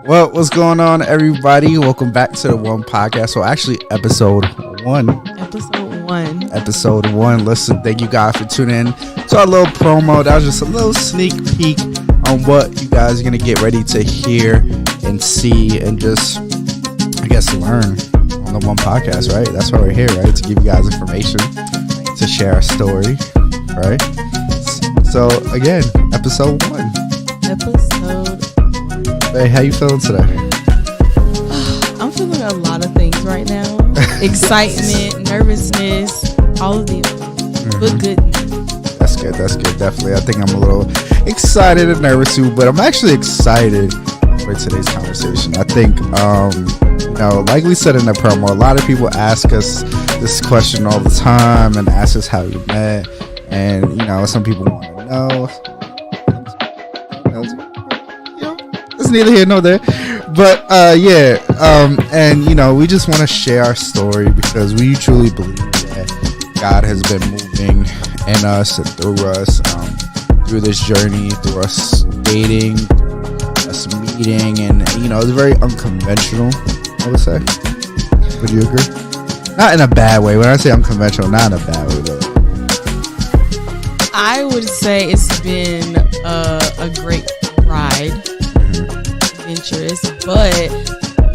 Well, what's going on, everybody? Welcome back to the One Podcast. So, actually, episode 1. Episode 1. Listen, thank you guys for tuning in to our little promo. That was just a little sneak peek on what you guys are going to get ready to hear and see and just, I guess, learn on the One Podcast, right? That's why we're here, right? To give you guys information, to share our story, right? So, again, episode 1. Hey, how you feeling today? I'm feeling a lot of things right now. Excitement, nervousness, all of these. But good. That's good. Definitely. I think I'm a little excited and nervous too, but I'm actually excited for today's conversation. I think, like we said in the promo, a lot of people ask us this question all the time and ask us how we met. And, some people want to know. It's neither here nor there. But, we just want to share our story because we truly believe that God has been moving in us and through us, through this journey, through us dating, us meeting, and, it's very unconventional, I would say. Would you agree? Not in a bad way. When I say unconventional, not in a bad way, though. I would say it's been a great ride, adventurous, but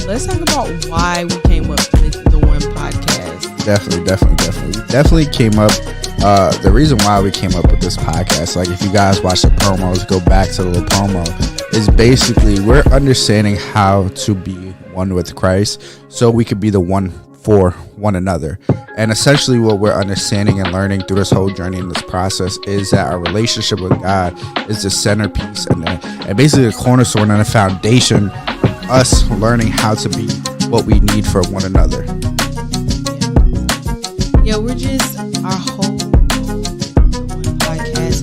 let's talk about why we came up with the One Podcast. Definitely came up. The reason why we came up with this podcast, like if you guys watch the promos, go back to the little promo, is basically we're understanding how to be one with Christ so we could be the one for one another. And essentially what we're understanding and learning through this whole journey in this process is that our relationship with God is the centerpiece and basically the cornerstone and the foundation of us learning how to be what we need for one another. Yeah, we're just, our whole One Podcast is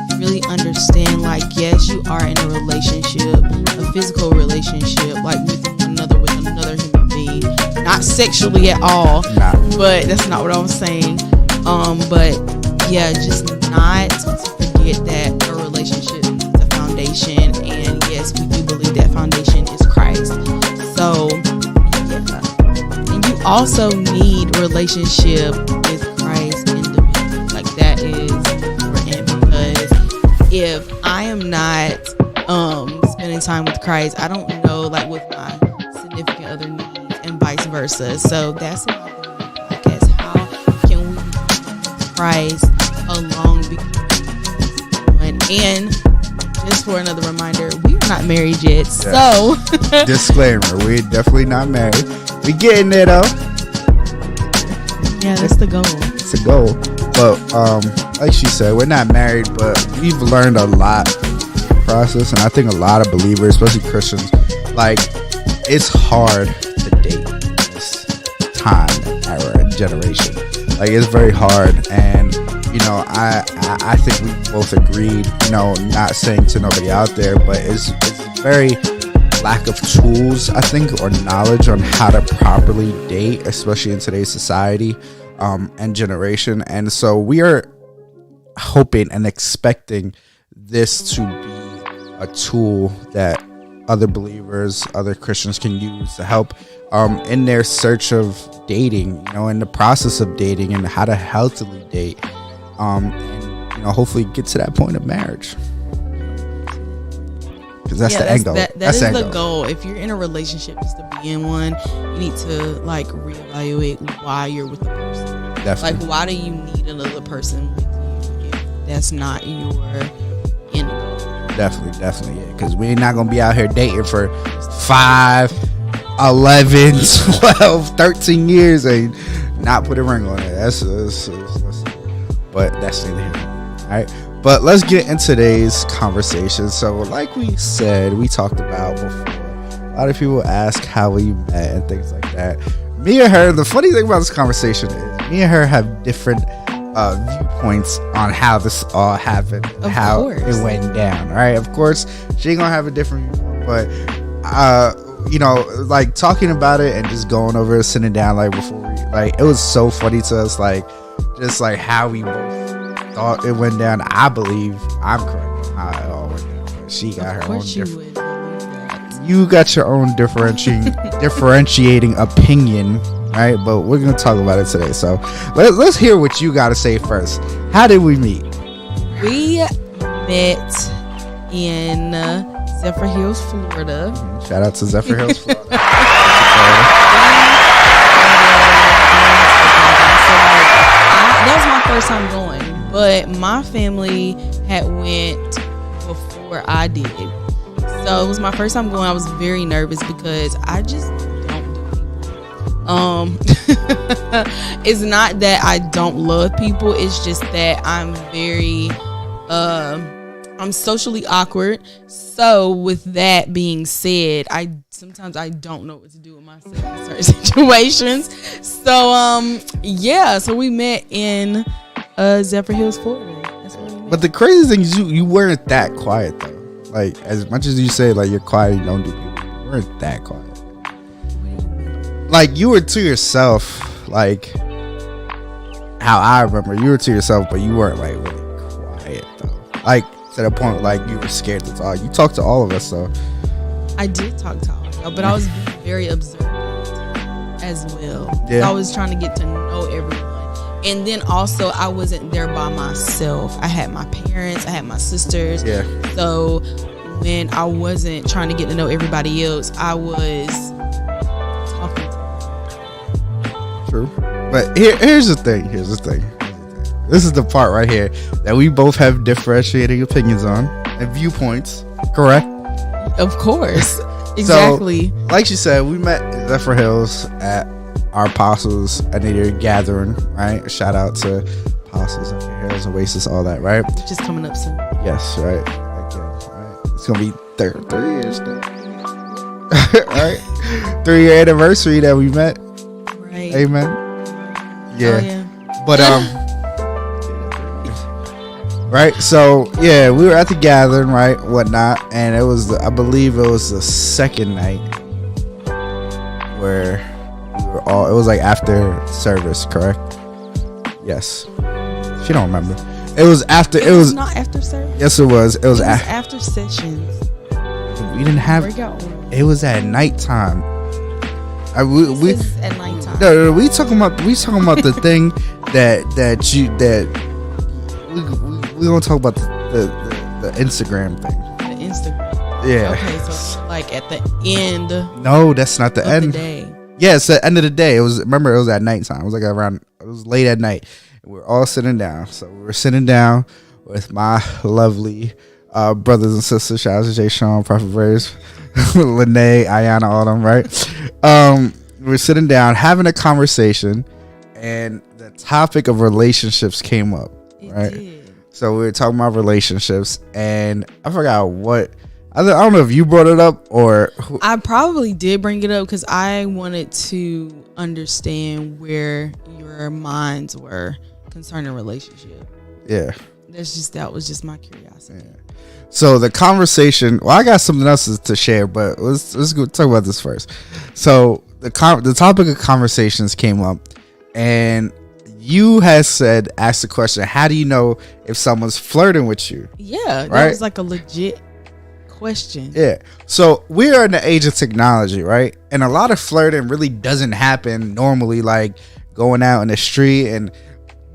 to really understand, like, yes, you are in a relationship, a physical relationship, like with one another, with another human being, not sexually at all, but that's not what I was saying. But yeah, just not to forget that a relationship is a foundation, and yes, we do believe that foundation is Christ. So yeah, and you also need relationship with Christ individually. Like that is important, because if I am not spending time with Christ, I don't know, like, what my significant other needs and vice versa. So that's about the podcast. How can we be Christ along one? And just for another reminder, we are not married yet. Yes. So disclaimer, we're definitely not married. We getting there though. Yeah, that's the goal. It's the goal. But like she said, we're not married, but we've learned a lot process, and I think a lot of believers, especially Christians, like, it's hard to date in this time, era, and generation. Like, it's very hard, and I think we both agreed, not saying to nobody out there, but it's very lack of tools, I think, or knowledge on how to properly date, especially in today's society and generation. And so we are hoping and expecting this to be a tool that other believers, other Christians can use to help in their search of dating, in the process of dating and how to healthily date, and hopefully get to that point of marriage. Because that's the end goal. That is the goal. If you're in a relationship, just to be in one, you need to, like, reevaluate why you're with the person. Definitely. Like, why do you need another person with you if that's not your end goal? Definitely, yeah. Because we're not going to be out here dating for 5, 11, 12, 13 years and not put a ring on it. But that's neither here. All right. But let's get into today's conversation. So like we said, we talked about before, a lot of people ask how we met and things like that. Me and her, the funny thing about this conversation is me and her have different viewpoints on how this all happened, how it went down. All right, of course, she ain't gonna have a different viewpoint, but like talking about it and just going over it, sitting down, like before we, like, it was so funny to us, like just like how we both thought it went down. I believe I'm correct on how it all went down. She got her Of own course you different. would believe that. You got your own differentiating opinion, right? But we're gonna talk about it today. So let's hear what you got to say first. How did we meet? We met in Zephyr Hills, Florida. Shout out to Zephyr Hills, Florida. That was my first time going, but my family had went before I did. So it was my first time going. I was very nervous because I just don't do people. It's not that I don't love people. It's just that I'm very, I'm socially awkward. So with that being said, sometimes I don't know what to do with myself in certain situations. So so we met in Zephyr Hills, Florida. That's where we met. But the crazy thing is you weren't that quiet though. Like as much as you say like you're quiet, you don't do people. You weren't that quiet. Like you were to yourself, like how I remember you were to yourself, but you weren't like really quiet though. Like to the point like you were scared to talk. You talked to all of us, so I did talk to all of y'all, but I was very observant as well. Yeah. I was trying to get to know everyone. And then also I wasn't there by myself. I had my parents, I had my sisters. yeah. So when I wasn't trying to get to know everybody else, I was talking to them. True. But here's the thing. This is the part right here that we both have differentiating opinions on and viewpoints. Correct? Of course. Exactly. So, like she said, we met in Zephyr Hills at our Apostles Anita gathering, right? Shout out to Apostles, Zephyr Hills, Oasis, all that, right? Just coming up soon. Yes, right. Again, right? It's gonna be 3 years now. Right? 3-year anniversary that we met. Right. Amen. Yeah. Oh, yeah. But right, so yeah, we were at the gathering, right, whatnot, and it was I believe it was the second night where we were all, it was like after service, correct? Yes. She don't remember. It was after, it was not after service. Yes, it was. It was after sessions. We didn't have, Breakout room. it was at nighttime. This is at nighttime. No, we talking about the thing that we gonna talk about the Instagram thing. The Instagram. Yeah. Okay, so like at the end. No, that's not the of end. The day. Yeah, it's the end of the day. It was, remember, it was at nighttime. It was like around, it was late at night. And we were all sitting down. So we were sitting down with my lovely brothers and sisters. Shout out to Jay Sean, Prophet Verse, Lene, Ayana, all them, right? We were sitting down having a conversation, and the topic of relationships came up, right? It did. So we were talking about relationships, and I forgot what. I don't know if you brought it up or who. I probably did bring it up because I wanted to understand where your minds were concerning relationship. Yeah. That was just my curiosity. Yeah. So the conversation. Well, I got something else to share, but let's go talk about this first. So the topic of conversations came up, and you had asked the question, how do you know if someone's flirting with you? Yeah, that right? was like a legit question. Yeah. So we are in the age of technology, right? And a lot of flirting really doesn't happen normally, like going out in the street and,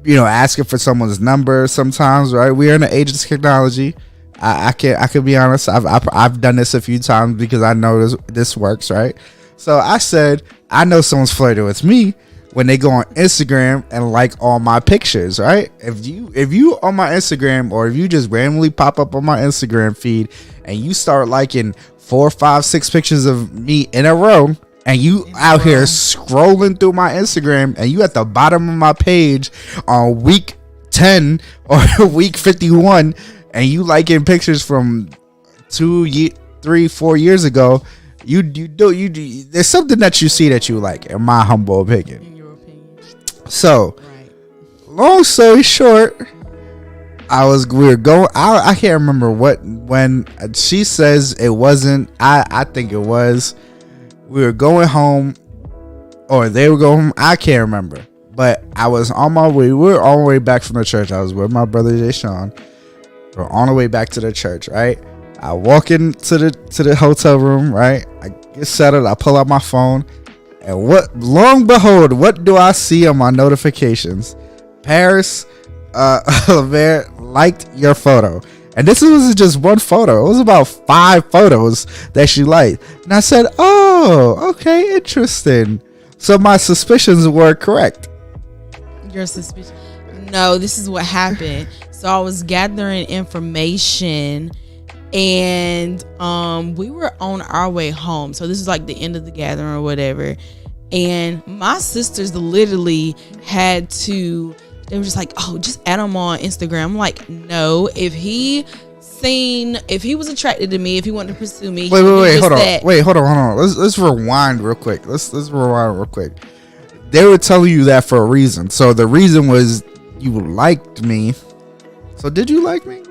you know, asking for someone's number sometimes, right? We are in the age of technology. I can be honest. I've done this a few times because I know this works, right? So I said, I know someone's flirting with me when they go on Instagram and like all my pictures, right? If you on my Instagram, or if you just randomly pop up on my Instagram feed and you start liking 4, 5, 6 pictures of me in a row, and you out here scrolling through my Instagram, and you at the bottom of my page on week 10 or week 51, and you liking pictures from 2, 3, 4 years ago, you do there's something that you see that you like, in my humble opinion. So, long story short, we were going. I can't remember when she says it wasn't. I think it was. We were going home, or they were going home. I can't remember, but I was on my way. We were on the way back from the church. I was with my brother Jay Sean. We're on the way back to the church, right? I walk into the hotel room, right? I get settled. I pull out my phone, and long behold, what do I see on my notifications? Paris Levere liked your photo. And this wasn't just one photo. It was about 5 photos that she liked. And I said, oh, okay, interesting. So my suspicions were correct. Your suspicion? No, this is what happened. So I was gathering information, and we were on our way home. So this is like the end of the gathering or whatever. And my sisters literally had to... They were just like, oh, just add him on Instagram. I'm like, no. If he was attracted to me, if he wanted to pursue me, wait, hold on. Let's rewind real quick. Let's rewind real quick. They were telling you that for a reason. So the reason was you liked me. So did you like me?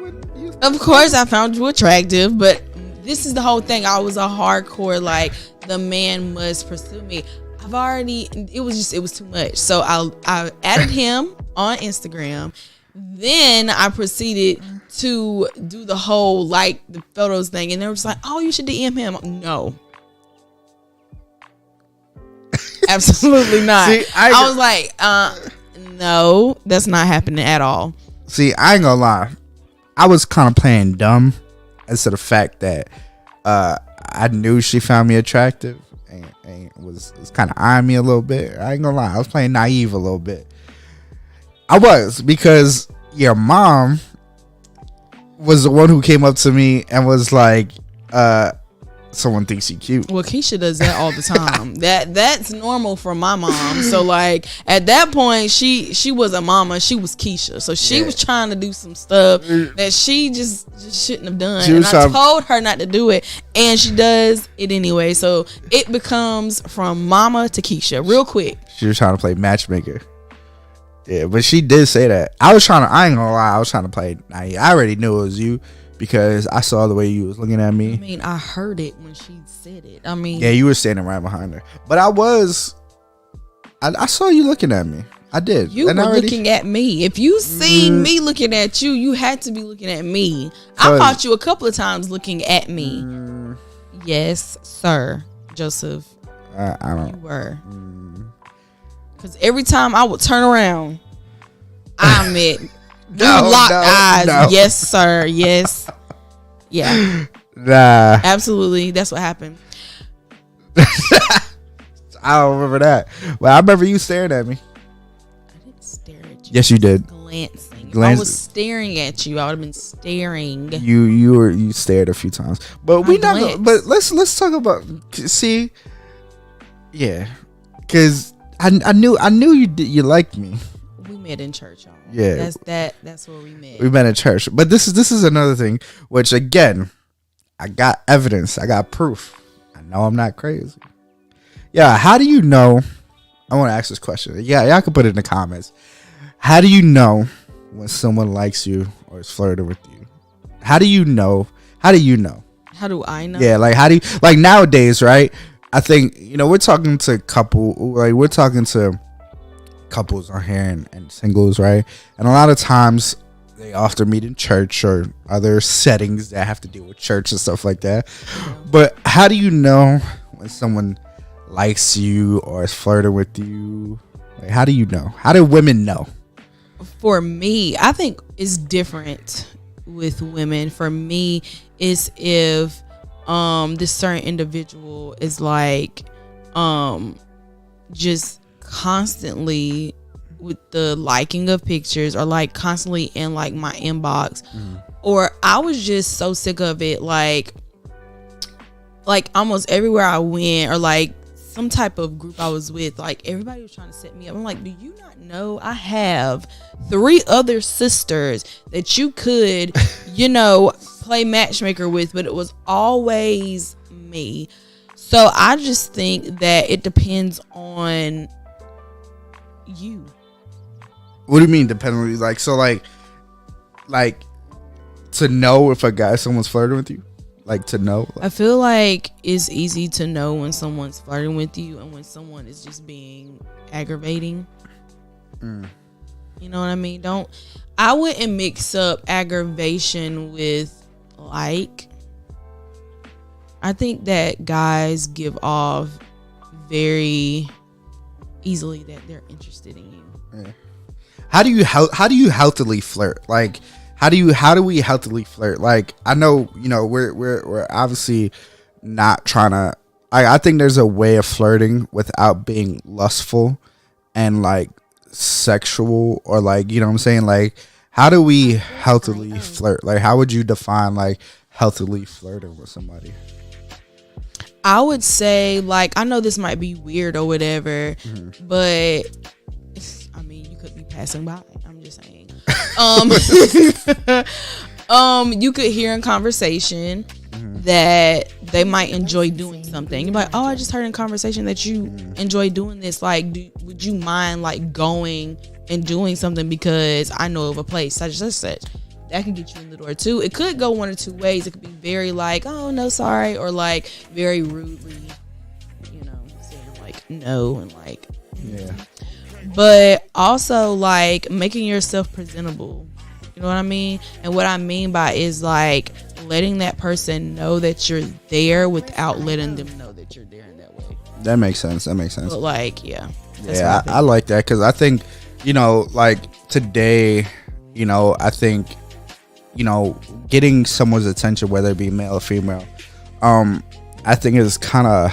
Of course, I found you attractive, but this is the whole thing. I was a hardcore, like, the man must pursue me. It was too much. So I added him on Instagram. Then I proceeded to do the whole like the photos thing, and they were just like, oh, you should DM him. No. Absolutely not. See, I was like, no, that's not happening at all. See, I ain't gonna lie. I was kind of playing dumb as to the fact that I knew she found me attractive and was kind of eyeing me a little bit. I ain't gonna lie. I was playing naive a little bit. I was, because your mom was the one who came up to me and was like, someone thinks you cute. Well, Keisha does that all the time. That's normal for my mom. So like at that point, she was a mama. She was Keisha. So she was trying to do some stuff that she just shouldn't have done. And I told her not to do it, and she does it anyway. So it becomes from mama to Keisha real quick. She was trying to play matchmaker. Yeah, but she did say that. I ain't gonna lie, I was trying to play. I already knew it was you because I saw the way you was looking at me. I mean, I heard it when she said it. I mean, yeah, you were standing right behind her. But I saw you looking at me. I did. You were looking at me. If you seen me looking at you, you had to be looking at me. I caught you a couple of times looking at me. Yes, sir, Joseph. I don't. You were. Because every time I would turn around, I met locked eyes. No. Yes, sir. Yes. Yeah. Nah. Absolutely. That's what happened. I don't remember that. Well, I remember you staring at me. I didn't stare at you. Yes, you did. Glancing. If I was staring at you, I would have been staring. You stared a few times. But but let's talk about, see. Yeah. Because I knew you liked me. We met in church, y'all. Yeah, that's where we met. We met in church. But this is another thing, which again, I got evidence. I got proof. I know I'm not crazy. Yeah, how do you know? I want to ask this question. Yeah, y'all can put it in the comments. How do you know when someone likes you or is flirting with you? How do you know? How do you know? How do I know? Yeah, like how do you, like nowadays, right? I think, we're talking to couples on here and singles, right? And a lot of times they often meet in church or other settings that have to deal with church and stuff like that. But how do you know when someone likes you or is flirting with you? Like, how do you know? How do women know? For me, I think it's different with women. For me, it's if this certain individual is like just constantly with the liking of pictures, or like constantly in like my inbox, or I was just so sick of it, like almost everywhere I went, or like some type of group I was with, like everybody was trying to set me up. I'm like, do you not know I have 3 other sisters that you could play matchmaker with, but it was always me. So I just think that it depends on you. What do you mean depending? Like, so like to know if someone's flirting with you, like to know. I feel like it's easy to know when someone's flirting with you and when someone is just being aggravating. You know what I mean? I wouldn't mix up aggravation with like. I think that guys give off very easily that they're interested in you. Yeah. How do you healthily flirt? Like, how do we healthily flirt? Like, I know, we're obviously not trying to. I think there's a way of flirting without being lustful and like sexual, or like, you know what I'm saying? Like, how do we healthily flirt? Like, how would you define like healthily flirting with somebody? I would say, like, I know this might be weird or whatever, but I mean, you could be passing by. I'm just saying. You could hear in conversation that they might enjoy doing something. You're like, oh, I just heard in conversation that you enjoy doing this. Like, would you mind like going and doing something because I know of a place such and such? That could get you in the door too. It could go one or two ways. It could be very like, oh no, sorry, or like very rudely, saying like no and like, yeah. But also like making yourself presentable. You know what I mean? And what I mean by is like letting that person know that you're there without letting them know that you're there in that way. That makes sense. But like, yeah. I like that, because I think, like today, I think, getting someone's attention, whether it be male or female, I think is kind of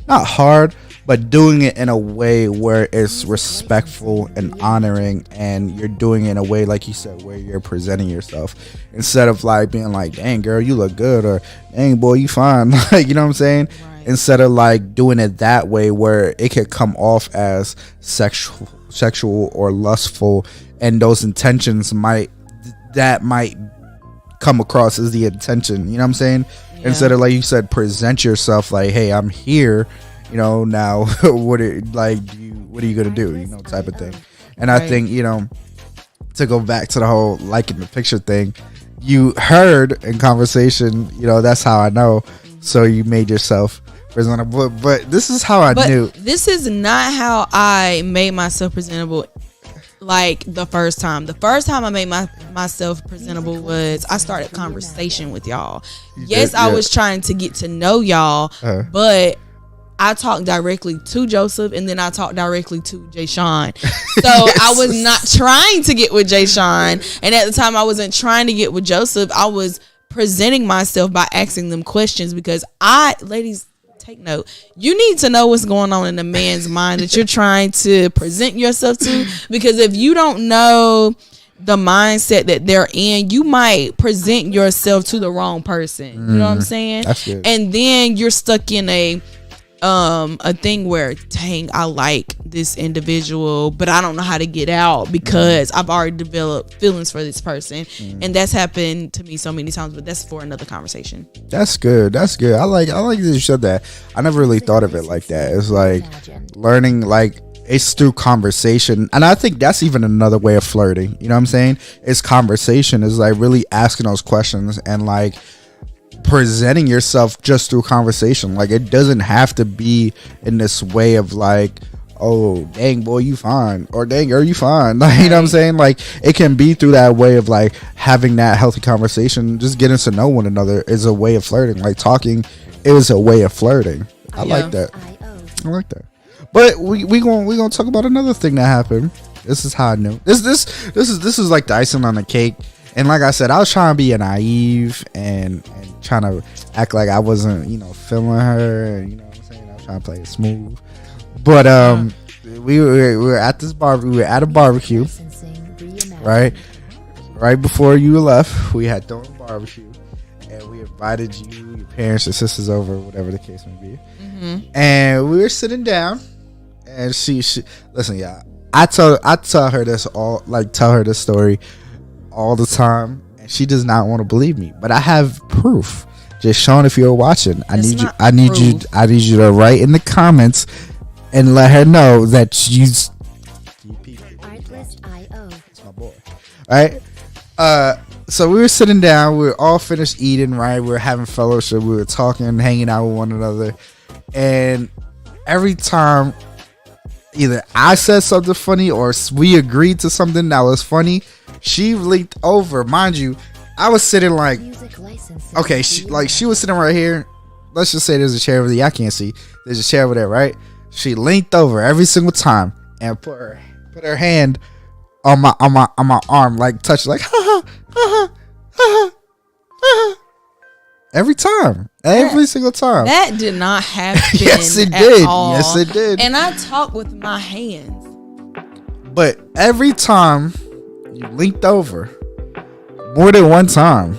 not hard, but doing it in a way where it's respectful and honoring, and you're doing it in a way, like you said, where you're presenting yourself, instead of like being like, dang girl, you look good, or dang boy, you fine. Like, you know what I'm saying? Right. Instead of like doing it that way where it could come off as sexual or lustful, and those intentions might come across as the intention, you know what I'm saying? Yeah. Instead of, like you said, present yourself like, hey, I'm here, now what are you gonna do, type of thing. And right. I think, to go back to the whole liking the picture thing, you heard in conversation, that's how I know, so you made yourself presentable. But this is how I knew. This is not how I made myself presentable. Like the first time I made myself presentable was I started conversation with y'all. I was trying to get to know y'all, but I talked directly to Joseph, and then I talked directly to Jay Sean. So I was not trying to get with Jay Sean, and at the time I wasn't trying to get with Joseph. I was presenting myself by asking them questions, because ladies, take note, you need to know what's going on in a man's mind that you're trying to present yourself to, because if you don't know the mindset that they're in, you might present yourself to the wrong person. You know what I'm saying? That's good. And then you're stuck in a thing where, dang, I like this individual, but I don't know how to get out because I've already developed feelings for this person. And that's happened to me so many times, but that's for another conversation. That's good. I like that you said that. I never really thought of it like that. It's like learning, like, it's through conversation. And I think that's even another way of flirting. You know what I'm saying? It's conversation. It's like really asking those questions and like presenting yourself just through conversation. Like, it doesn't have to be in this way of like, oh dang boy, you fine, or dang girl, you fine. Like, you know what I'm saying? Like, it can be through that way of like having that healthy conversation. Just getting to know one another is a way of flirting. Like, talking is a way of flirting. I like that. But we gonna talk about another thing that happened. This is how I knew. This is like the icing on the cake. And like I said, I was trying to be naive and trying to act like I wasn't, feeling her. And, you know what I'm saying? I was trying to play it smooth. But we were at this we were at a barbecue, right? Right before you left, we had thrown a barbecue, and we invited you, your parents, your sisters over, whatever the case may be. And we were sitting down, and she listen, y'all. I tell her this story all the time, and she does not want to believe me, but I have proof. Just Sean, if you're watching, I need you to write in the comments and let her know that you it's my boy. All right. So we were sitting down, we were all finished eating, right? We were having fellowship, we were talking, hanging out with one another, and every time either I said something funny or we agreed to something that was funny, she leaped over. Mind you, I was sitting like, okay, she was sitting right here, let's just say there's a chair over there. I can't see. There's a chair over there, right? She leaned over every single time and put her hand on my arm, like touch, like every time, every single time. That did not happen. Yes, it at did. all. Yes, it did. And I talk with my hands. But every time you leaned over, more than one time.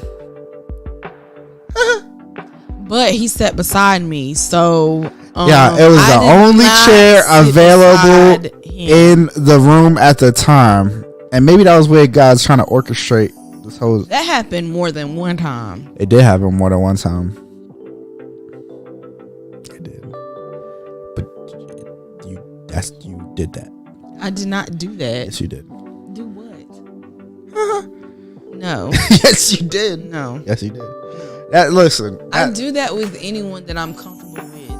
But he sat beside me, so yeah, it was the only chair available in the room at the time, and maybe that was where God's trying to orchestrate this whole. That happened more than one time. It did happen more than one time. It did, but you did that. I did not do that. Yes, you did. Do what? No. Yes, you did. No. Yes, you did. Listen, I do that with anyone that I'm comfortable with.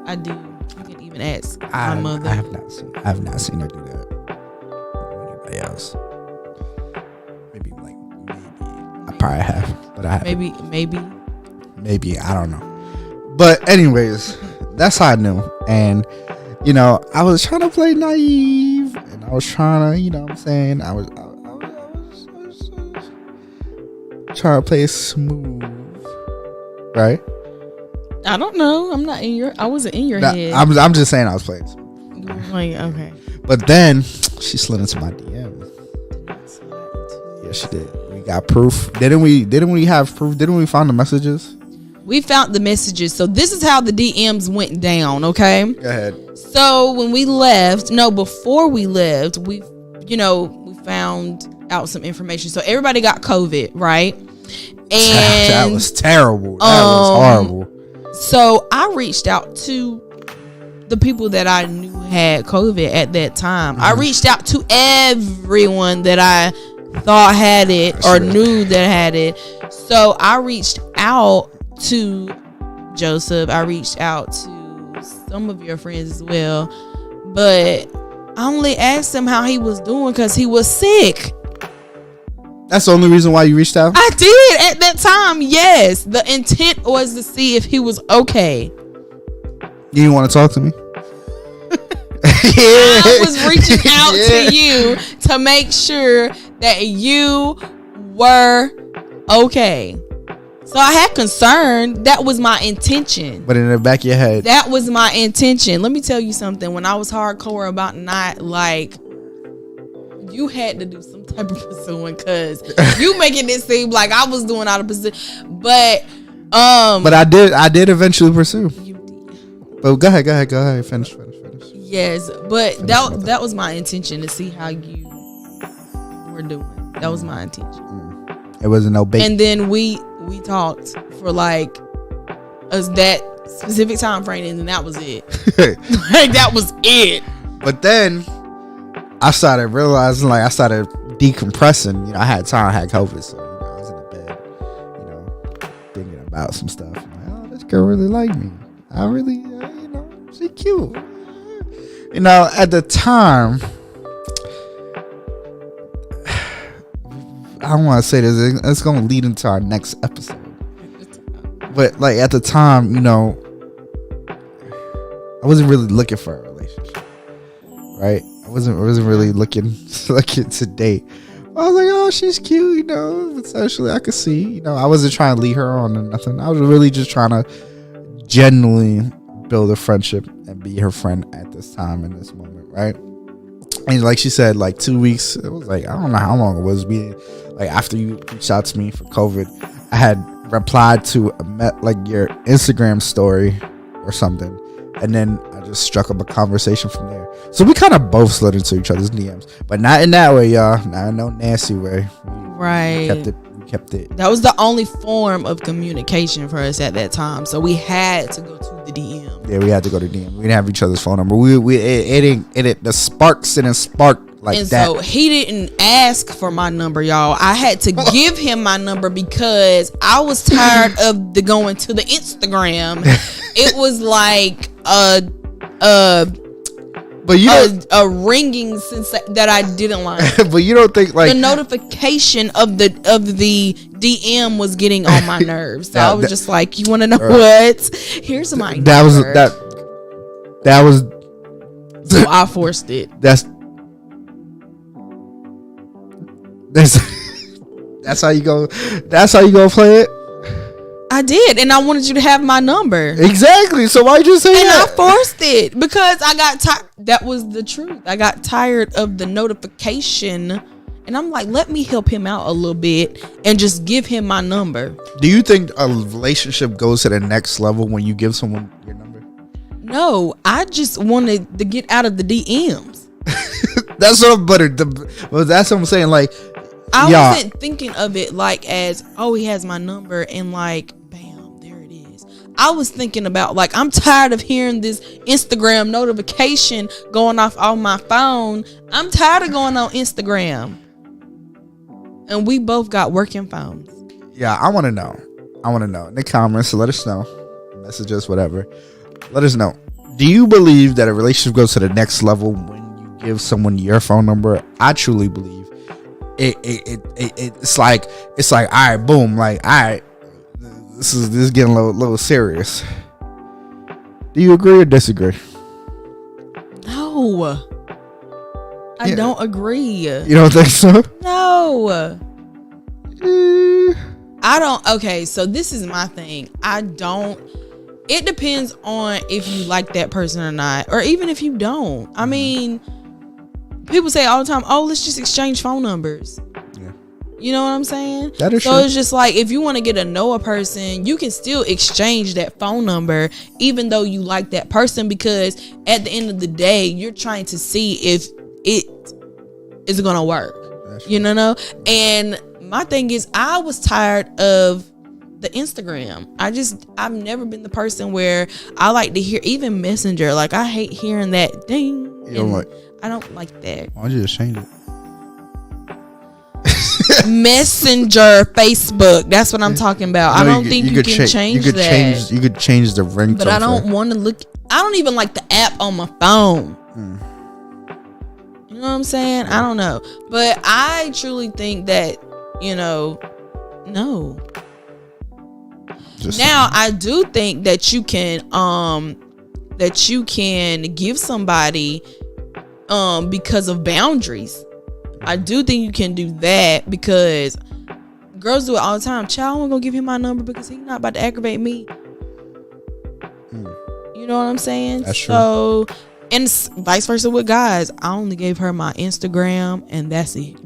I do. You can even ask my mother. I have not seen her do that. Anybody else? Maybe I probably have, but I haven't. Maybe I don't know. But anyways, that's how I knew. And I was trying to play naive, and I was trying to, what I'm saying, I was trying to play smooth, right? I don't know. I wasn't in your head. I'm just saying I was playing smooth. Like, okay. But then she slid into my DM. Yeah, she did. We got proof. Didn't we have proof? Didn't we find the messages? We found the messages. So this is how the DMs went down, okay? Go ahead. So when we left, before we left, we found out some information. So everybody got COVID, right? And that was terrible. That was horrible. So I reached out to the people that I knew had COVID at that time. I reached out to everyone that I thought had it or knew that had it. So I reached out to Joseph. I reached out to some of your friends as well. But I only asked him how he was doing because he was sick. That's the only reason why you reached out? I did at that time, yes. The intent was to see if he was okay. You didn't want to talk to me? I was reaching out to you to make sure that you were okay. So I had concern. That was my intention. But in the back of your head, that was my intention. Let me tell you something. When I was hardcore about not you had to do some type of pursuing because you making it seem like I was doing out of position. But I did eventually pursue. You did. But go ahead. Finish. Yes, but that was my intention to see how you were doing. That was my intention. It wasn't no bait. And then we talked for that specific time frame, and then that was it. That was it. But then I started realizing, I started decompressing. I had time, I had COVID, so I was in the bed, thinking about some stuff. I'm like, oh, this girl really like me. I really, she cute. At the time, I don't want to say this. It's going to lead into our next episode. But at the time, I wasn't really looking for a relationship, right? I wasn't really looking to date. I was like, oh, she's cute, potentially I could see, I wasn't trying to lead her on or nothing. I was really just trying to genuinely build a friendship and be her friend at this time in this moment, right? And like she said, 2 weeks, it was I don't know how long it was. After you reached out to me for COVID, I had replied to your Instagram story or something, and then I just struck up a conversation from there. So we kind of both slid into each other's DMs, but not in that way, y'all. Not in no nasty way. Right. We kept it. That was the only form of communication for us at that time. So we had to go to the DM. Yeah, we had to go to DM. We didn't have each other's phone number. The sparks didn't spark like and that. So he didn't ask for my number, y'all. I had to give him my number because I was tired of going to the Instagram. It was But you a ringing that I didn't like. But you don't think like the notification of the DM was getting on my nerves. So I was just like, you want to know what? Here's my number. That was. So I forced it. That's how you go. That's how you go play it. I did, and I wanted you to have my number. Exactly. So why'd you say that? And I forced it because I got tired. That was the truth. I got tired of the notification, and I'm like, let me help him out a little bit and just give him my number. Do you think a relationship goes to the next level when you give someone your number? No, I just wanted to get out of the DMs. That's what I'm saying. Like, I wasn't thinking of it like as, oh, he has my number and like, bam, there it is. I was thinking about like, I'm tired of hearing this Instagram notification going off on my phone. I'm tired of going on Instagram. And we both got working phones. Yeah, I want to know in the comments. So let us know. Message us, whatever. Let us know. Do you believe that a relationship goes to the next level when you give someone your phone number? I truly believe it's like all right, boom, like all right, this is getting a little serious. Do you agree or disagree? No, I don't agree. You don't think so? No. I don't. Okay, so this is my thing. It depends on if you like that person or not, or even if you don't. I mean, people say all the time, oh, let's just exchange phone numbers. Yeah. You know what I'm saying? That is so true. It's just like, if you want to get to know a person, you can still exchange that phone number, even though you like that person, because at the end of the day, you're trying to see if it is going to work. You know? And my thing is, I was tired of the Instagram. I've never been the person where I like to hear, even Messenger. Like, I hate hearing that ding. You don't like? I don't like that. Why don't you just change it? Messenger, Facebook. That's what I'm talking about. No, I don't think you can change that. You could change the ringtone. But I don't want to look. I don't even like the app on my phone. You know what I'm saying? I don't know. But I truly think that, no. Now I do think that you can give somebody because of boundaries. I do think you can do that, because girls do it all the time. Child, I'm gonna give him my number because he's not about to aggravate me. You know what I'm saying? That's true. So, and vice versa with guys. I only gave her my Instagram, and that's it.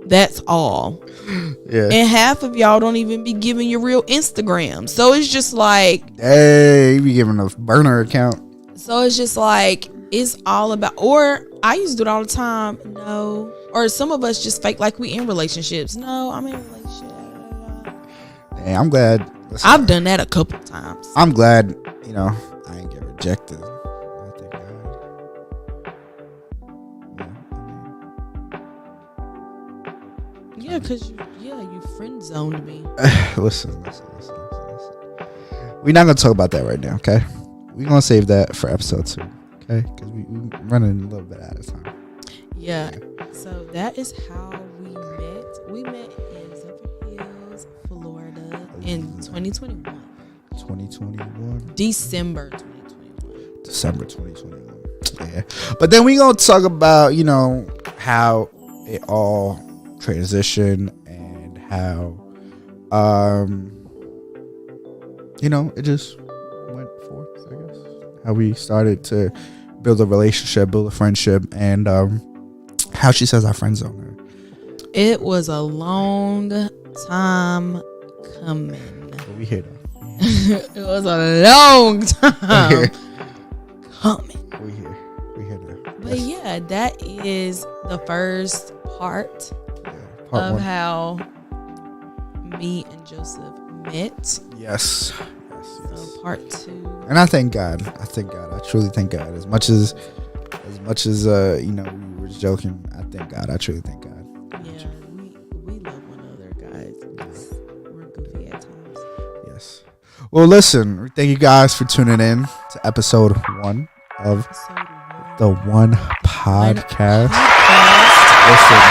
That's all. Yeah. And half of y'all don't even be giving your real Instagram. So it's just like, hey, you be giving a burner account. So it's just like, it's all about, or I used to do it all the time. No. Or some of us just fake like we in relationships. No, I'm in a relationship. Hey, I'm glad. Listen, I've done that a couple times. I'm glad, I ain't get rejected. Yeah, because you friend zoned me. Listen. We're not going to talk about that right now, okay? We're going to save that for episode 2, okay? Because we're running a little bit out of time. Yeah. So that is how we met. We met in Zephyrhills, Florida in 2021. 2021? December 2021. December 2021. Yeah. But then we're going to talk about, how it all transition and how it just went forth, I guess, how we started to build a relationship, build a friendship, and how she says our friend zone her. It was a long time coming. But we here though. It was a long time coming. We here though. But yeah, that is the first part of 1. How me and Joseph met. Yes. So part 2. And I thank God. I truly thank God. As much as we were joking, I thank God. I truly thank God. Yeah, we love one another, guys. We're goofy at times. Yes. Well, listen. Thank you guys for tuning in to episode 1 of. Episode 1. the One Podcast. Listen,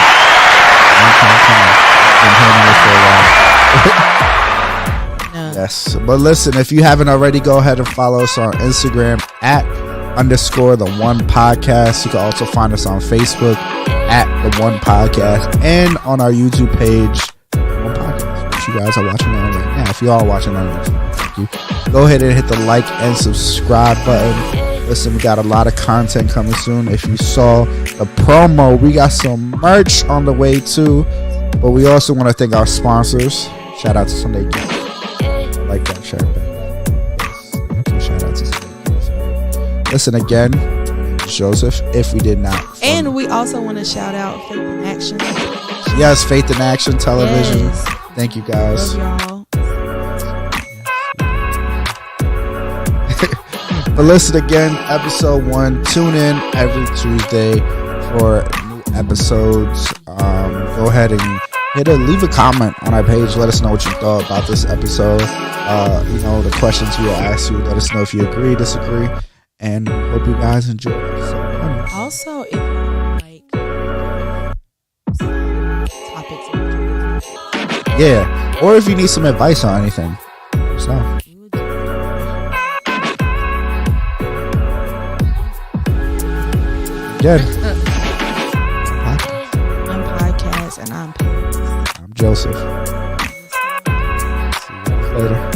I've been hearing it for a while. No. Yes, but listen, if you haven't already, go ahead and follow us on Instagram at _ the One Podcast. You can also find us on Facebook at the One Podcast and on our YouTube page, One Podcast, which you guys are watching on right now. If you are watching on YouTube, thank you. Go ahead and hit the like and subscribe button. Listen, we got a lot of content coming soon. If you saw the promo, we got some merch on the way too. But we also want to thank our sponsors. Shout out to Sunday Geeks. Like that shirt. Shout out to Sunday Geeks. Listen again, Joseph, if we did not. And we also want to shout out Faith in Action. Yes, Faith in Action Television. Yes. Thank you guys. Love y'all. But listen again, episode 1. Tune in every Tuesday for new episodes. Go ahead and leave a comment on our page. Let us know what you thought about this episode. The questions we asked you. Let us know if you agree, disagree, and hope you guys enjoy episode 1. Also, if you like topics, or if you need some advice on anything, so. Good. I'm Podcast and I'm Paris. I'm Joseph. See you guys later.